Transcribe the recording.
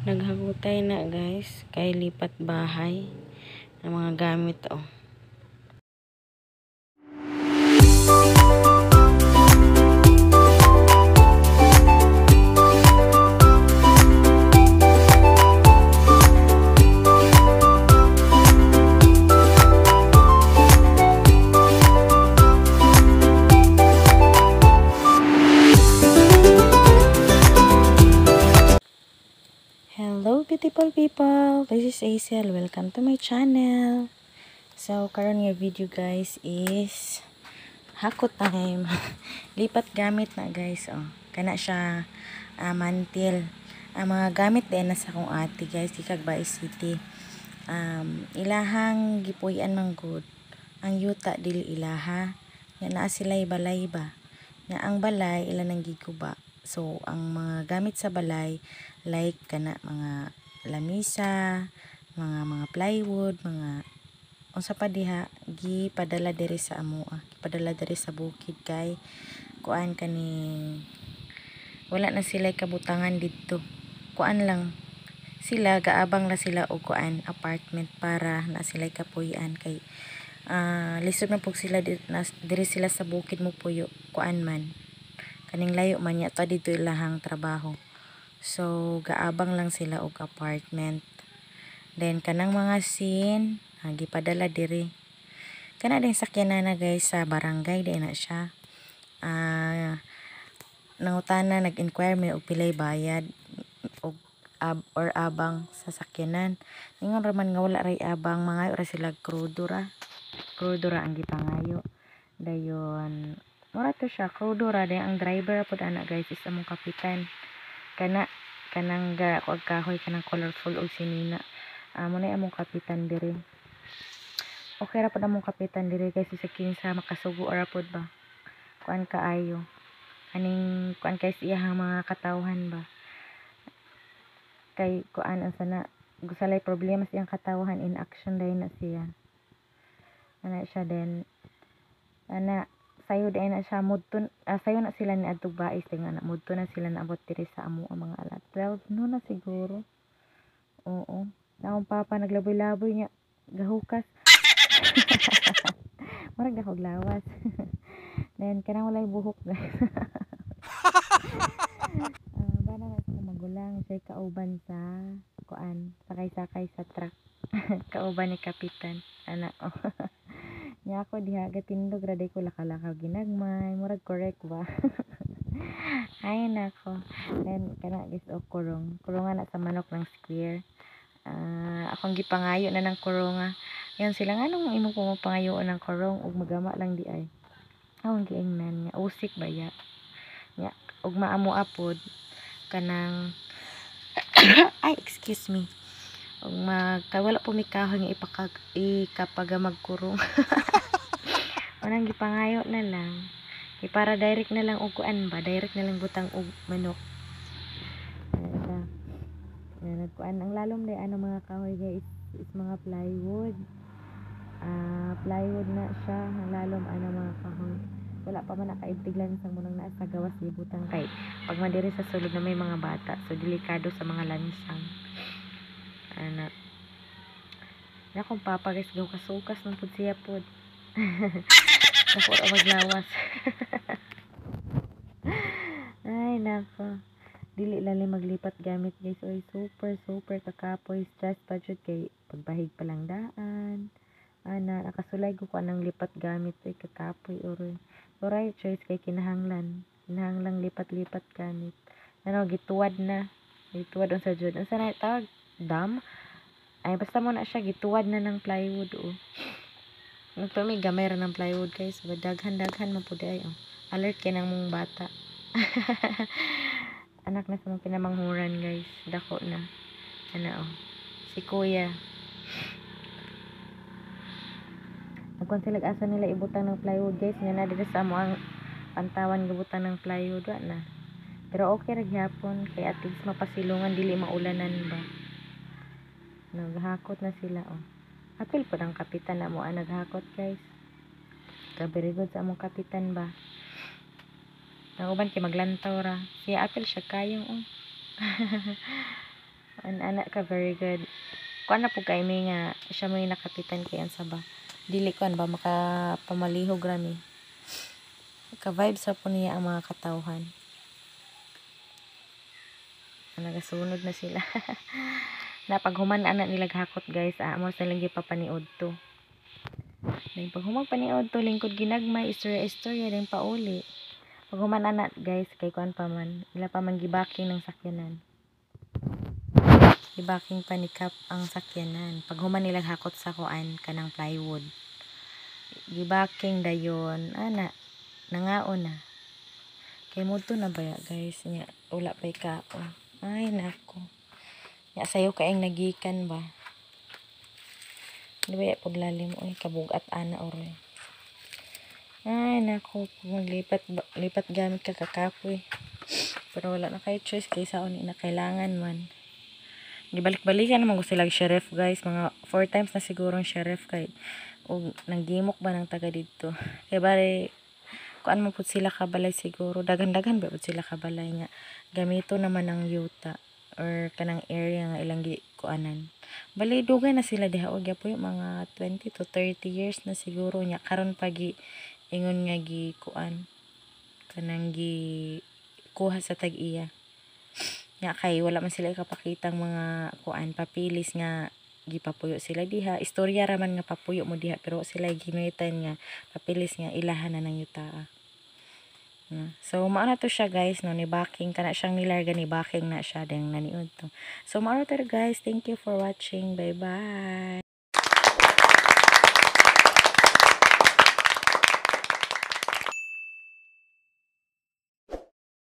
Naghagutay na guys, kay lipat bahay ng mga gamit oh. Hello beautiful people, this is Aisel. Welcome to my channel. So karon nga video guys is hakot time. Lipat gamit na guys oh. Kana siya mantil. Ang mga gamit din na sa akong ate guys di Cagbae City. Ilahang gipuy-an man gud. Ang yuta dili ilaha. Nga naa sila'y balay ba. Nga ang balay ila nang giguba. So ang mga gamit sa balay like kana mga lamisa, mga plywood, mga unsa pa diha gipadala diri sa amoa, gipadala diri sa bukid kay kuan kaning wala na sila kabutangan didto. Kuan lang sila gaabang la sila og kuan apartment para na sila kapuy-an kay lisod na pug sila diri sila sa bukid mo puyo kuan man kaning layo man nya ta dito ilahang trabaho. So gaabang lang sila og apartment. Then kanang mga scene gipadala diri. Kana din sakyanan na guys sa barangay di na siya. Nangutana nag-inquire may og pilay bayad og or abang sa sakyanan. Ingon raman nga wala ray abang, mangayo ra sila krudura. Krudura ang gipangayo. Dayon mura to siya krudura day ang driver pud ana guys is among kapitan. Kanang kuag kahoy kanang colorful og sinina. Mo na among kapitan diri. Okay ra pud among kapitan diri guys sa kinsa makasugo ra pud ba. Kuan kaayo. Aning kuan kay iyang mga katawhan ba. Kay kuan ang sana gusalay problema sa iyang katawhan in action day na siya. Ana siya den ana sayo din na siya mudton sayo na sila ni adtog bais nga na mudto na sila naabot diri sa amo ang mga alas 12 no na siguro. Oo. Na akong papa naglaboy-laboy niya gahukas. Murag dahog lawas. Then kanang walay buhok guys. Bana na sa magulang say kauban sa kuan sakay-sakay sa truck. Kauban ni kapitan ana oh. Nya ako diha gatindog ra day ko laka-lakaw ginagmay murag correct ba. Ay nako. Then kana guys o kurungan na sa manok ng square. Akong gipangayo na ng kurunga. Yan sila nga nung imo ko pangayo ng kurong ug magama lang di ay. Akong giingnan nga usik ba ya. Nya ug maamo apod kanang ay excuse me. Ug wala po mi kahoy nga ikapagamag kurong. Unang gipangayo na lang. Para direct na lang og kuan ba, direct na lang butang og manok. Nagkuan ang lalom day ano mga kahoy guys is mga plywood. Plywood na siya, ang lalom ano mga kahoy. Wala pa man nakaibtig lang sa munang naa sa gawas libutang kay pag madiri sa sulod na may mga bata so delikado sa mga lansang. Ana. Na kung papa guys gaw kasukas ng pud siya pud. Nako ra maglawas. Ay nako. Dili lali maglipat gamit guys oy super kakapoy stress budget kay pagbahig pa lang daan. Ana nakasulay ko anang lipat gamit oy kakapoy oy. So right choice kay kinahanglan lipat-lipat gamit. Ano gituwad na. Gituwad on sa jud. Unsa na tawag? Dam. Ay basta mo na siya gituwad na ng plywood oh. Nagpami gamay ra ng plywood guys. Daghan man pud ay oh. Alert kay nang mong bata. Anak na sa mga pinamanghuran guys. Dako na. Ano oh. Si kuya. Nagkuan sila asa nila ibutang ng plywood guys. Nga na dito sa amo ang pantawan gibutang ng plywood na. Pero okay ra gyapon kay at least mapasilungan dili maulanan ba. Naghakot na sila oh. Apil po ng kapitan na mo naghakot guys. Very good sa among kapitan ba. Nauban kay maglantaw ra. Siya apil siya kayong oh. Anak ka, very good. Kuan na po kay may nga siya may nakapitan kay sa ba. Dili kuan ba makapamalihog rami. Ka-vibes sa po niya ang mga katawhan. Nagasunod na sila. Na paghuman anak nila hakot guys, amo sa lang gipapaniod to. Dahil pag humag paniod to lingkod ginagmay istorya din pauli. Pag human anak guys kay kuan pa man, ila pa man gibaking ng sakyanan. Gibaking panikap ang sakyanan. Pag human nila hakot sa kuan kanang plywood. Gibaking dayon ana nangaon na. Kay mudto na ba ya guys nya wala pay kaon. Ay nako. Nya sayo kaayong nagikan ba. Di ba paglalim oy kabugat ana oray. Ay nako lipat gamit ka kakapoy. Pero wala na kay choice kay saon na kailangan man. Gibalik-balikan naman ko sila sheriff guys, mga 4 times na siguro sheriff kay og nanggimok ba ng taga dito. Kay bale kuan mo pud sila kabalay siguro, dagan-dagan ba pud sila kabalay nga gamito naman ng yuta or kanang area nga ilang kuanan. Bali dugay na sila diha og po yung mga 20 to 30 years na siguro nya karon pagi ingon nga gi kuan kanang gi kuha sa tag-iya. Nya kay wala man sila ikapakitang mga kuan papilis nga gipapuyo sila diha. Istorya raman nga papuyo mo diha pero sila ginuitan nga papilis nga ilahan na ng yuta. So mao na to siya guys no, ni backing kana siyang nilarga ni backing na siya deng naniud to. So mao na to guys, thank you for watching, bye bye.